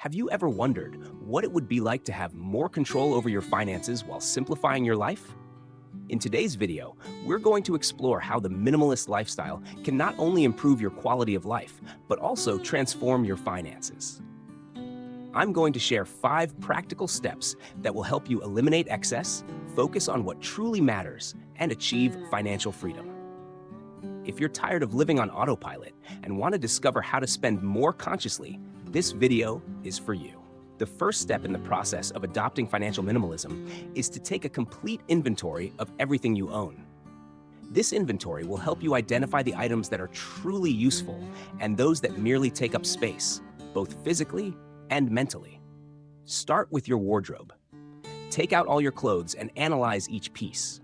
Have you ever wondered what it would be like to have more control over your finances while simplifying your life? In today's video, we're going to explore how the minimalist lifestyle can not only improve your quality of life, but also transform your finances. I'm going to share 5 practical steps that will help you eliminate excess, focus on what truly matters, and achieve financial freedom. If you're tired of living on autopilot and want to discover how to spend more consciously, this video is for you. The first step in the process of adopting financial minimalism is to take a complete inventory of everything you own. This inventory will help you identify the items that are truly useful and those that merely take up space, both physically and mentally. Start with your wardrobe. Take out all your clothes and analyze each piece.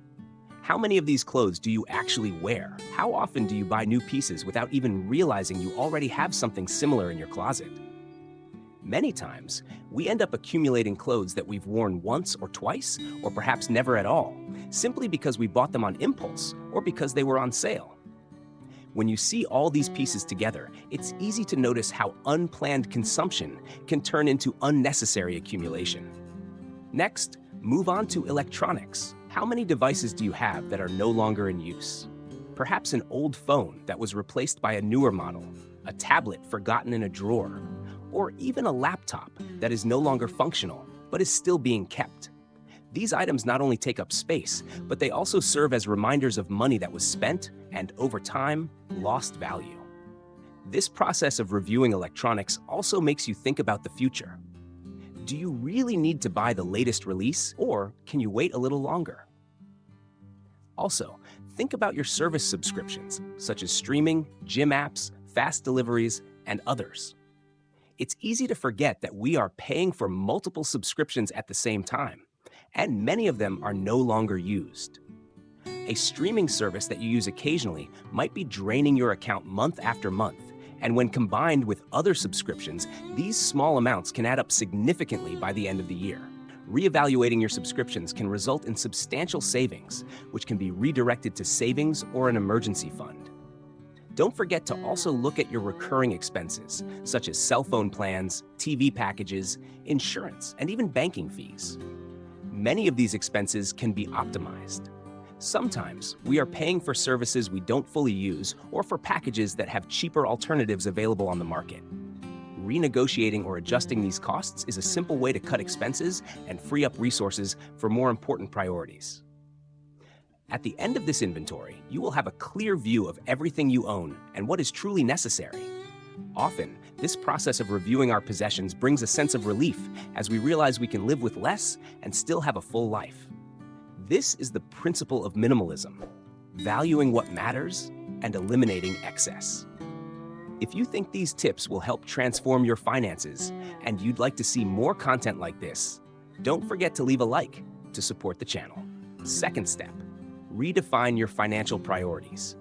How many of these clothes do you actually wear? How often do you buy new pieces without even realizing you already have something similar in your closet? Many times, we end up accumulating clothes that we've worn once or twice, or perhaps never at all, simply because we bought them on impulse or because they were on sale. When you see all these pieces together, it's easy to notice how unplanned consumption can turn into unnecessary accumulation. Next, move on to electronics. How many devices do you have that are no longer in use? Perhaps an old phone that was replaced by a newer model, a tablet forgotten in a drawer, or even a laptop that is no longer functional but is still being kept. These items not only take up space, but they also serve as reminders of money that was spent and, over time, lost value. This process of reviewing electronics also makes you think about the future. Do you really need to buy the latest release, or can you wait a little longer? Also, think about your service subscriptions, such as streaming, gym apps, fast deliveries, and others. It's easy to forget that we are paying for multiple subscriptions at the same time, and many of them are no longer used. A streaming service that you use occasionally might be draining your account month after month, and when combined with other subscriptions, these small amounts can add up significantly by the end of the year. Reevaluating your subscriptions can result in substantial savings, which can be redirected to savings or an emergency fund. Don't forget to also look at your recurring expenses, such as cell phone plans, TV packages, insurance, and even banking fees. Many of these expenses can be optimized. Sometimes we are paying for services we don't fully use or for packages that have cheaper alternatives available on the market. Renegotiating or adjusting these costs is a simple way to cut expenses and free up resources for more important priorities. At the end of this inventory, you will have a clear view of everything you own and what is truly necessary. Often, this process of reviewing our possessions brings a sense of relief as we realize we can live with less and still have a full life. This is the principle of minimalism, valuing what matters and eliminating excess. If you think these tips will help transform your finances and you'd like to see more content like this, don't forget to leave a like to support the channel. Second step, redefine your financial priorities.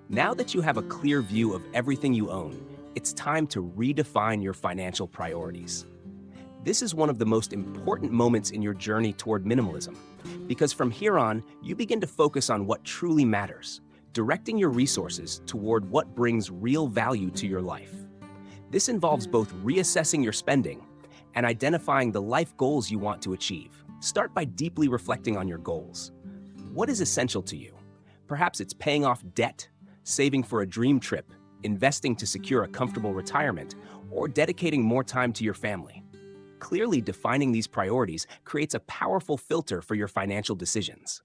Now that you have a clear view of everything you own, it's time to redefine your financial priorities. This is one of the most important moments in your journey toward minimalism, because from here on, you begin to focus on what truly matters, directing your resources toward what brings real value to your life. This involves both reassessing your spending and identifying the life goals you want to achieve. Start by deeply reflecting on your goals. What is essential to you? Perhaps it's paying off debt, saving for a dream trip, investing to secure a comfortable retirement, or dedicating more time to your family. Clearly defining these priorities creates a powerful filter for your financial decisions.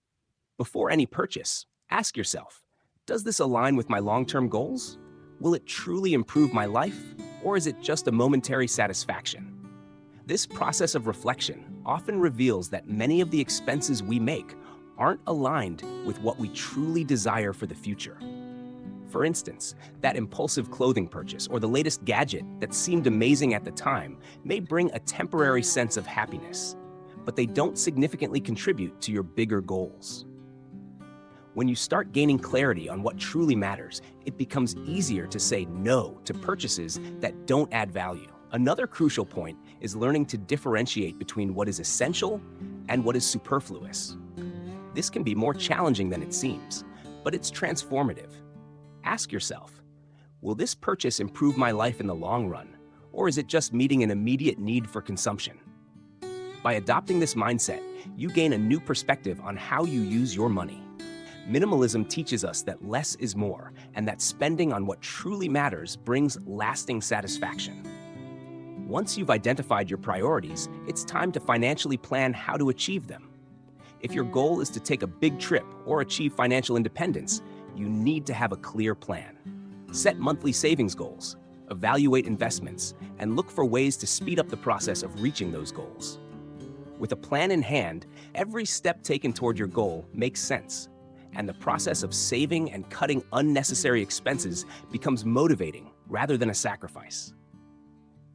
Before any purchase, ask yourself, does this align with my long-term goals? Will it truly improve my life, or is it just a momentary satisfaction? This process of reflection often reveals that many of the expenses we make aren't aligned with what we truly desire for the future. For instance, that impulsive clothing purchase or the latest gadget that seemed amazing at the time may bring a temporary sense of happiness, but they don't significantly contribute to your bigger goals. When you start gaining clarity on what truly matters, it becomes easier to say no to purchases that don't add value. Another crucial point is learning to differentiate between what is essential and what is superfluous. This can be more challenging than it seems, but it's transformative. Ask yourself, will this purchase improve my life in the long run, Or is it just meeting an immediate need for consumption? By adopting this mindset, you gain a new perspective on how you use your money. Minimalism teaches us that less is more, and that spending on what truly matters brings lasting satisfaction. Once you've identified your priorities, it's time to financially plan how to achieve them. If your goal is to take a big trip or achieve financial independence, you need to have a clear plan. Set monthly savings goals, evaluate investments, and look for ways to speed up the process of reaching those goals. With a plan in hand, every step taken toward your goal makes sense, and the process of saving and cutting unnecessary expenses becomes motivating rather than a sacrifice.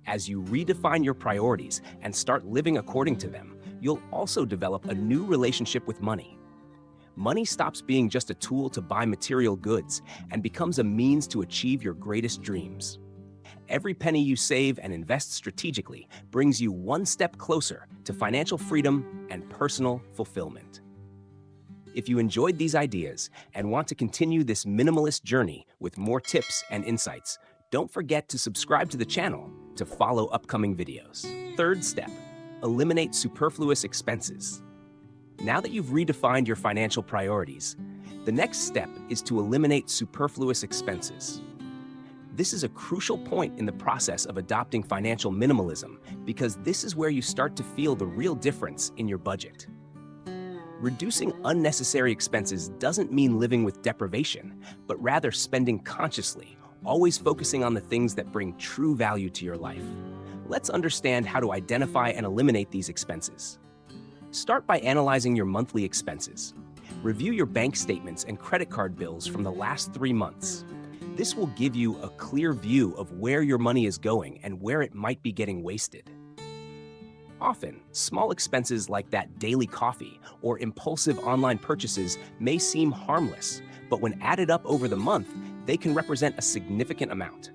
As you redefine your priorities and start living according to them, you'll also develop a new relationship with money. Money stops being just a tool to buy material goods and becomes a means to achieve your greatest dreams. Every penny you save and invest strategically brings you one step closer to financial freedom and personal fulfillment. If you enjoyed these ideas and want to continue this minimalist journey with more tips and insights, don't forget to subscribe to the channel to follow upcoming videos. Third step, eliminate superfluous expenses. Now that you've redefined your financial priorities, the next step is to eliminate superfluous expenses. This is a crucial point in the process of adopting financial minimalism because this is where you start to feel the real difference in your budget. Reducing unnecessary expenses doesn't mean living with deprivation, but rather spending consciously, always focusing on the things that bring true value to your life. Let's understand how to identify and eliminate these expenses. Start by analyzing your monthly expenses. Review your bank statements and credit card bills from the last 3 months. This will give you a clear view of where your money is going and where it might be getting wasted. Often, small expenses like that daily coffee or impulsive online purchases may seem harmless, but when added up over the month, they can represent a significant amount.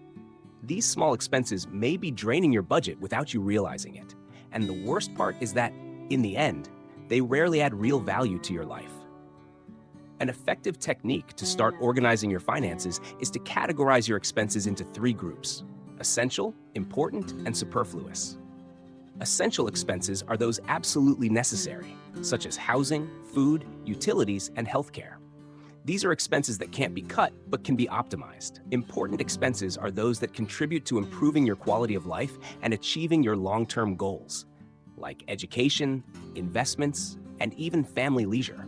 These small expenses may be draining your budget without you realizing it, and the worst part is that, in the end, they rarely add real value to your life. An effective technique to start organizing your finances is to categorize your expenses into 3 groups: essential, important, and superfluous. Essential expenses are those absolutely necessary, such as housing, food, utilities, and healthcare. These are expenses that can't be cut, but can be optimized. Important expenses are those that contribute to improving your quality of life and achieving your long-term goals, like education, investments, and even family leisure.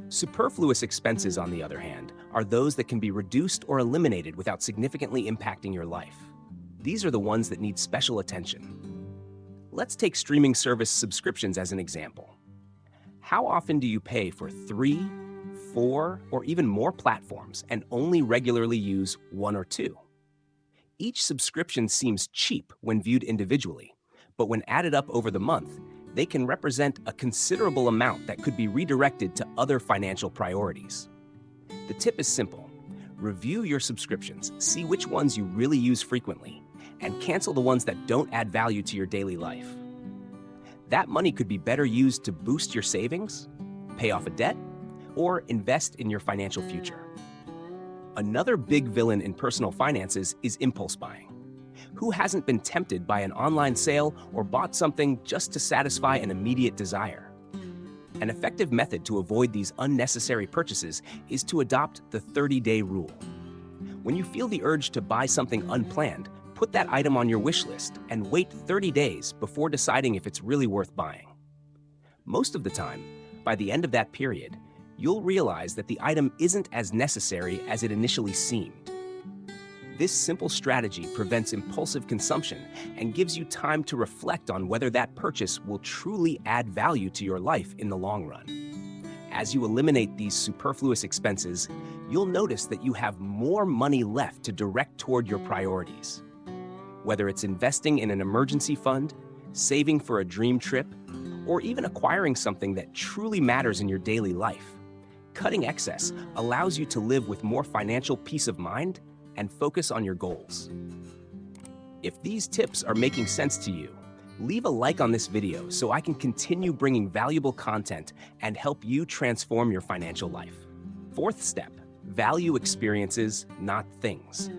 Superfluous expenses, on the other hand, are those that can be reduced or eliminated without significantly impacting your life. These are the ones that need special attention. Let's take streaming service subscriptions as an example. How often do you pay for 3, 4, or even more platforms and only regularly use 1 or 2? Each subscription seems cheap when viewed individually, but when added up over the month, they can represent a considerable amount that could be redirected to other financial priorities. The tip is simple. Review your subscriptions, see which ones you really use frequently, and cancel the ones that don't add value to your daily life. That money could be better used to boost your savings, pay off a debt, or invest in your financial future. Another big villain in personal finances is impulse buying. Who hasn't been tempted by an online sale or bought something just to satisfy an immediate desire? An effective method to avoid these unnecessary purchases is to adopt the 30-day rule. When you feel the urge to buy something unplanned, put that item on your wish list and wait 30 days before deciding if it's really worth buying. Most of the time, by the end of that period, you'll realize that the item isn't as necessary as it initially seemed. This simple strategy prevents impulsive consumption and gives you time to reflect on whether that purchase will truly add value to your life in the long run. As you eliminate these superfluous expenses, you'll notice that you have more money left to direct toward your priorities. Whether it's investing in an emergency fund, saving for a dream trip, or even acquiring something that truly matters in your daily life, cutting excess allows you to live with more financial peace of mind and focus on your goals. If these tips are making sense to you, leave a like on this video so I can continue bringing valuable content and help you transform your financial life. Fourth step, value experiences, not things.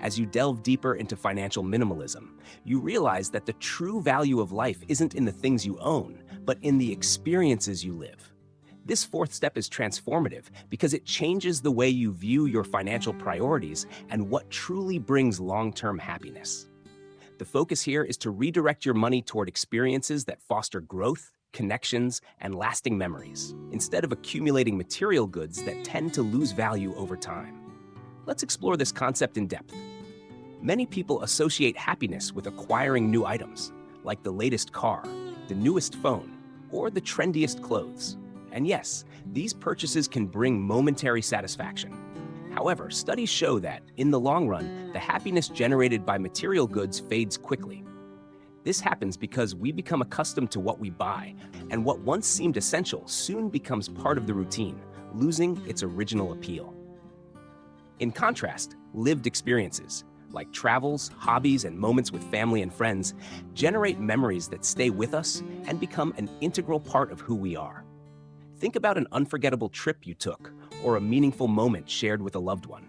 As you delve deeper into financial minimalism, you realize that the true value of life isn't in the things you own, but in the experiences you live. This fourth step is transformative because it changes the way you view your financial priorities and what truly brings long-term happiness. The focus here is to redirect your money toward experiences that foster growth, connections, and lasting memories, instead of accumulating material goods that tend to lose value over time. Let's explore this concept in depth. Many people associate happiness with acquiring new items, like the latest car, the newest phone, or the trendiest clothes. And yes, these purchases can bring momentary satisfaction. However, studies show that, in the long run, the happiness generated by material goods fades quickly. This happens because we become accustomed to what we buy, and what once seemed essential soon becomes part of the routine, losing its original appeal. In contrast, lived experiences, like travels, hobbies, and moments with family and friends, generate memories that stay with us and become an integral part of who we are. Think about an unforgettable trip you took, or a meaningful moment shared with a loved one.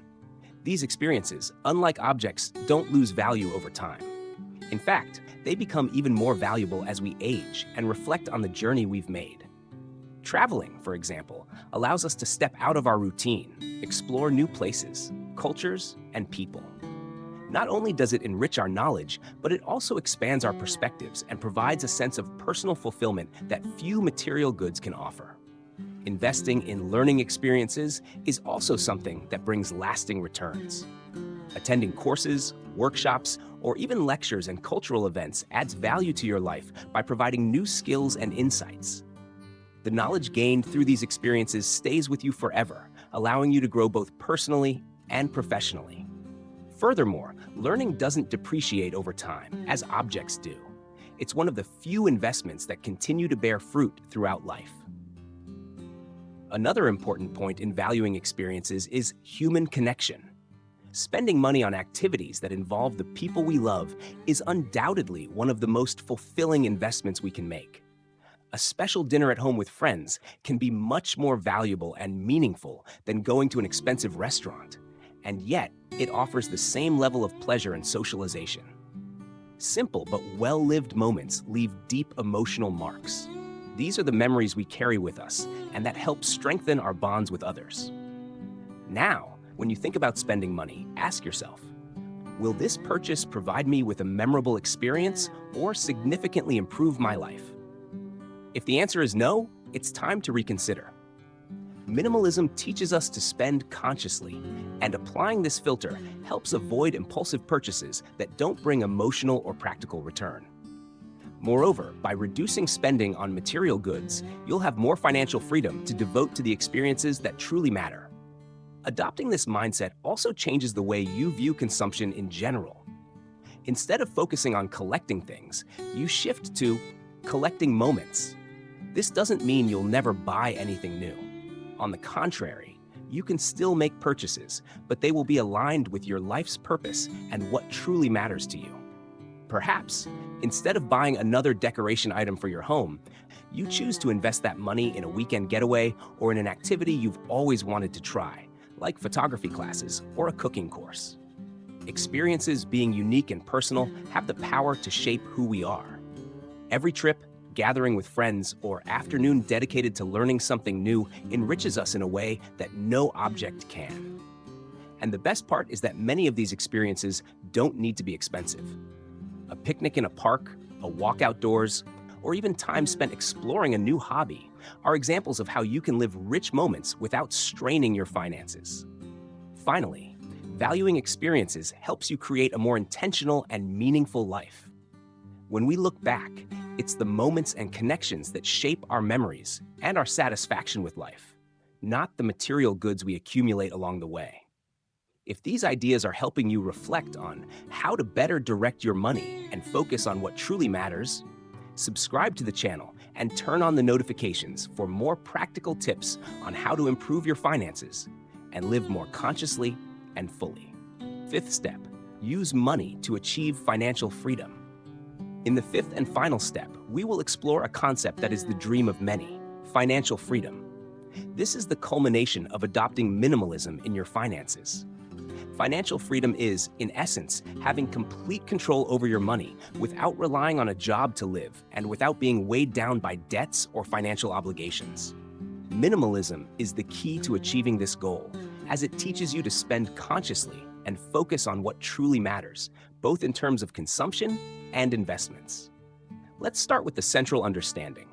These experiences, unlike objects, don't lose value over time. In fact, they become even more valuable as we age and reflect on the journey we've made. Traveling, for example, allows us to step out of our routine, explore new places, cultures, and people. Not only does it enrich our knowledge, but it also expands our perspectives and provides a sense of personal fulfillment that few material goods can offer. Investing in learning experiences is also something that brings lasting returns. Attending courses, workshops, or even lectures and cultural events adds value to your life by providing new skills and insights. The knowledge gained through these experiences stays with you forever, allowing you to grow both personally and professionally. Furthermore, learning doesn't depreciate over time, as objects do. It's one of the few investments that continue to bear fruit throughout life. Another important point in valuing experiences is human connection. Spending money on activities that involve the people we love is undoubtedly one of the most fulfilling investments we can make. A special dinner at home with friends can be much more valuable and meaningful than going to an expensive restaurant, and yet it offers the same level of pleasure and socialization. Simple but well-lived moments leave deep emotional marks. These are the memories we carry with us, and that helps strengthen our bonds with others. Now, when you think about spending money, ask yourself, will this purchase provide me with a memorable experience or significantly improve my life? If the answer is no, it's time to reconsider. Minimalism teaches us to spend consciously, and applying this filter helps avoid impulsive purchases that don't bring emotional or practical return. Moreover, by reducing spending on material goods, you'll have more financial freedom to devote to the experiences that truly matter. Adopting this mindset also changes the way you view consumption in general. Instead of focusing on collecting things, you shift to collecting moments. This doesn't mean you'll never buy anything new. On the contrary, you can still make purchases, but they will be aligned with your life's purpose and what truly matters to you. Perhaps, instead of buying another decoration item for your home, you choose to invest that money in a weekend getaway or in an activity you've always wanted to try, like photography classes or a cooking course. Experiences, being unique and personal, have the power to shape who we are. Every trip, gathering with friends, or afternoon dedicated to learning something new enriches us in a way that no object can. And the best part is that many of these experiences don't need to be expensive. A picnic in a park, a walk outdoors, or even time spent exploring a new hobby are examples of how you can live rich moments without straining your finances. Finally, valuing experiences helps you create a more intentional and meaningful life. When we look back, it's the moments and connections that shape our memories and our satisfaction with life, not the material goods we accumulate along the way. If these ideas are helping you reflect on how to better direct your money and focus on what truly matters, subscribe to the channel and turn on the notifications for more practical tips on how to improve your finances and live more consciously and fully. Fifth step, use money to achieve financial freedom. In the fifth and final step, we will explore a concept that is the dream of many, financial freedom. This is the culmination of adopting minimalism in your finances. Financial freedom is, in essence, having complete control over your money without relying on a job to live and without being weighed down by debts or financial obligations. Minimalism is the key to achieving this goal, as it teaches you to spend consciously and focus on what truly matters, both in terms of consumption and investments. Let's start with the central understanding.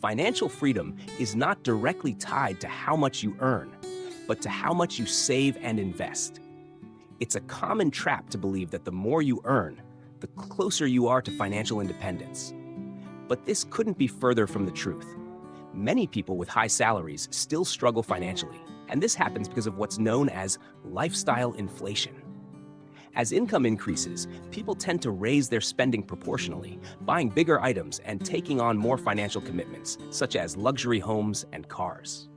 Financial freedom is not directly tied to how much you earn, but to how much you save and invest. It's a common trap to believe that the more you earn, the closer you are to financial independence. But this couldn't be further from the truth. Many people with high salaries still struggle financially, and this happens because of what's known as lifestyle inflation. As income increases, people tend to raise their spending proportionally, buying bigger items and taking on more financial commitments, such as luxury homes and cars.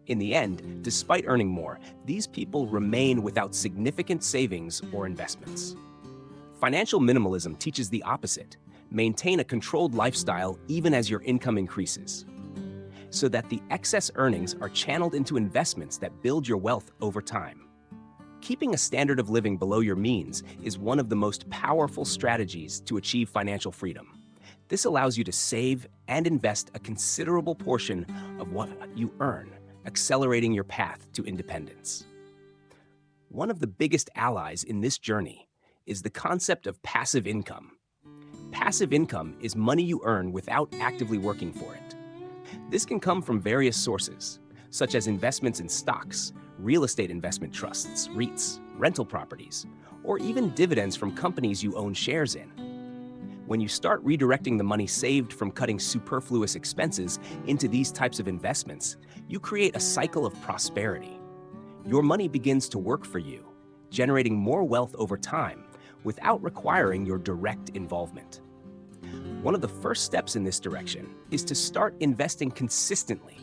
In the end, despite earning more, these people remain without significant savings or investments. Financial minimalism teaches the opposite. Maintain a controlled lifestyle even as your income increases, so that the excess earnings are channeled into investments that build your wealth over time. Keeping a standard of living below your means is one of the most powerful strategies to achieve financial freedom. This allows you to save and invest a considerable portion of what you earn, accelerating your path to independence. One of the biggest allies in this journey is the concept of passive income. Passive income is money you earn without actively working for it. This can come from various sources, such as investments in stocks, real estate investment trusts, REITs, rental properties, or even dividends from companies you own shares in. When you start redirecting the money saved from cutting superfluous expenses into these types of investments, you create a cycle of prosperity. Your money begins to work for you, generating more wealth over time without requiring your direct involvement. One of the first steps in this direction is to start investing consistently.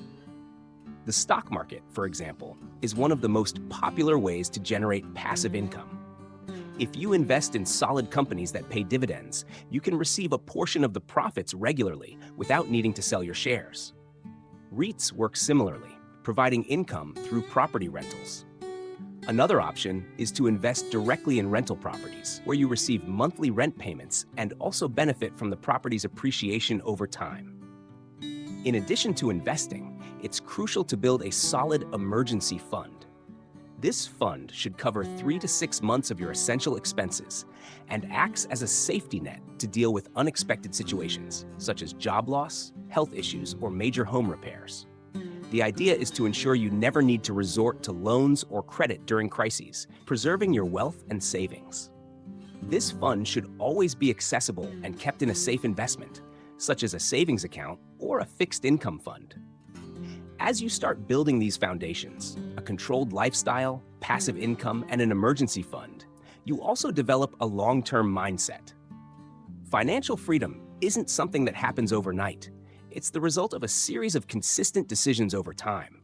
The stock market, for example, is one of the most popular ways to generate passive income. If you invest in solid companies that pay dividends, you can receive a portion of the profits regularly without needing to sell your shares. REITs work similarly, providing income through property rentals. Another option is to invest directly in rental properties, where you receive monthly rent payments and also benefit from the property's appreciation over time. In addition to investing, it's crucial to build a solid emergency fund. This fund should cover 3 to 6 months of your essential expenses and acts as a safety net to deal with unexpected situations, such as job loss, health issues, or major home repairs. The idea is to ensure you never need to resort to loans or credit during crises, preserving your wealth and savings. This fund should always be accessible and kept in a safe investment, such as a savings account or a fixed income fund. As you start building these foundations, a controlled lifestyle, passive income, and an emergency fund, you also develop a long-term mindset. Financial freedom isn't something that happens overnight. It's the result of a series of consistent decisions over time.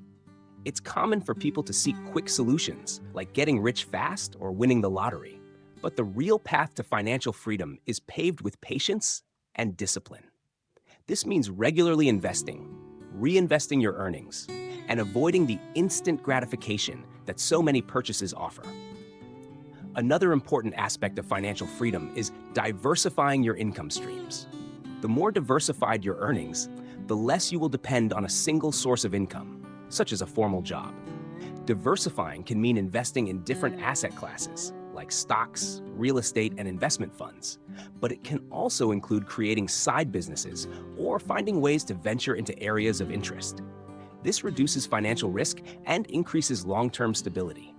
It's common for people to seek quick solutions, like getting rich fast or winning the lottery. But the real path to financial freedom is paved with patience and discipline. This means regularly investing, reinvesting your earnings, and avoiding the instant gratification that so many purchases offer. Another important aspect of financial freedom is diversifying your income streams. The more diversified your earnings, the less you will depend on a single source of income, such as a formal job. Diversifying can mean investing in different asset classes, like stocks, real estate, and investment funds, but it can also include creating side businesses or finding ways to venture into areas of interest. This reduces financial risk and increases long-term stability.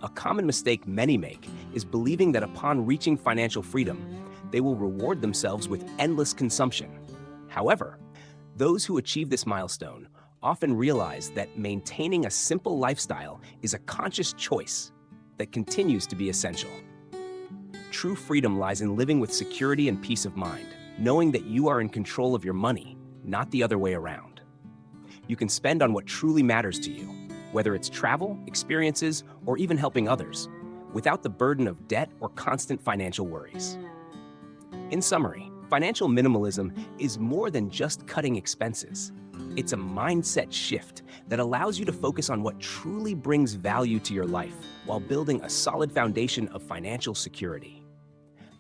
A common mistake many make is believing that upon reaching financial freedom, they will reward themselves with endless consumption. However, those who achieve this milestone often realize that maintaining a simple lifestyle is a conscious choice that continues to be essential. True freedom lies in living with security and peace of mind, knowing that you are in control of your money, not the other way around. You can spend on what truly matters to you, whether it's travel, experiences, or even helping others, without the burden of debt or constant financial worries. In summary, financial minimalism is more than just cutting expenses. It's a mindset shift that allows you to focus on what truly brings value to your life while building a solid foundation of financial security.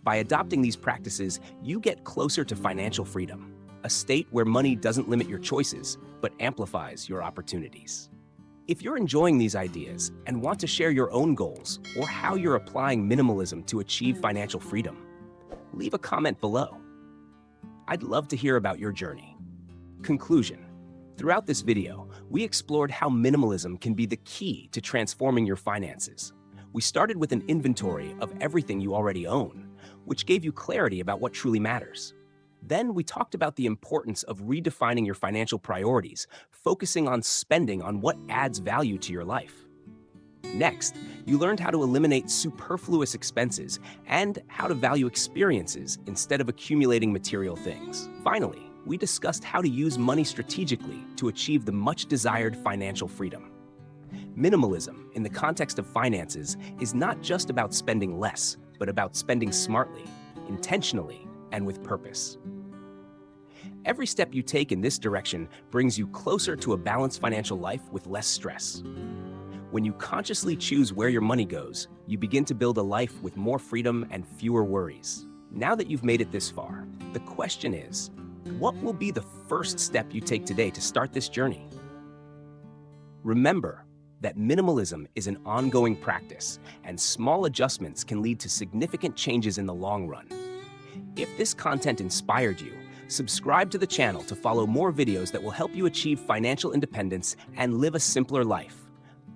By adopting these practices, you get closer to financial freedom, a state where money doesn't limit your choices, but amplifies your opportunities. If you're enjoying these ideas and want to share your own goals or how you're applying minimalism to achieve financial freedom, leave a comment below. I'd love to hear about your journey. Conclusion. Throughout this video, we explored how minimalism can be the key to transforming your finances. We started with an inventory of everything you already own, which gave you clarity about what truly matters. Then we talked about the importance of redefining your financial priorities, focusing on spending on what adds value to your life. Next, you learned how to eliminate superfluous expenses and how to value experiences instead of accumulating material things. Finally, we discussed how to use money strategically to achieve the much-desired financial freedom. Minimalism, in the context of finances, is not just about spending less, but about spending smartly, intentionally, and with purpose. Every step you take in this direction brings you closer to a balanced financial life with less stress. When you consciously choose where your money goes, you begin to build a life with more freedom and fewer worries. Now that you've made it this far, the question is, what will be the first step you take today to start this journey? Remember that minimalism is an ongoing practice, and small adjustments can lead to significant changes in the long run. If this content inspired you, subscribe to the channel to follow more videos that will help you achieve financial independence and live a simpler life,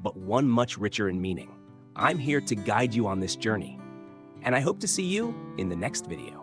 but one much richer in meaning. I'm here to guide you on this journey, and I hope to see you in the next video.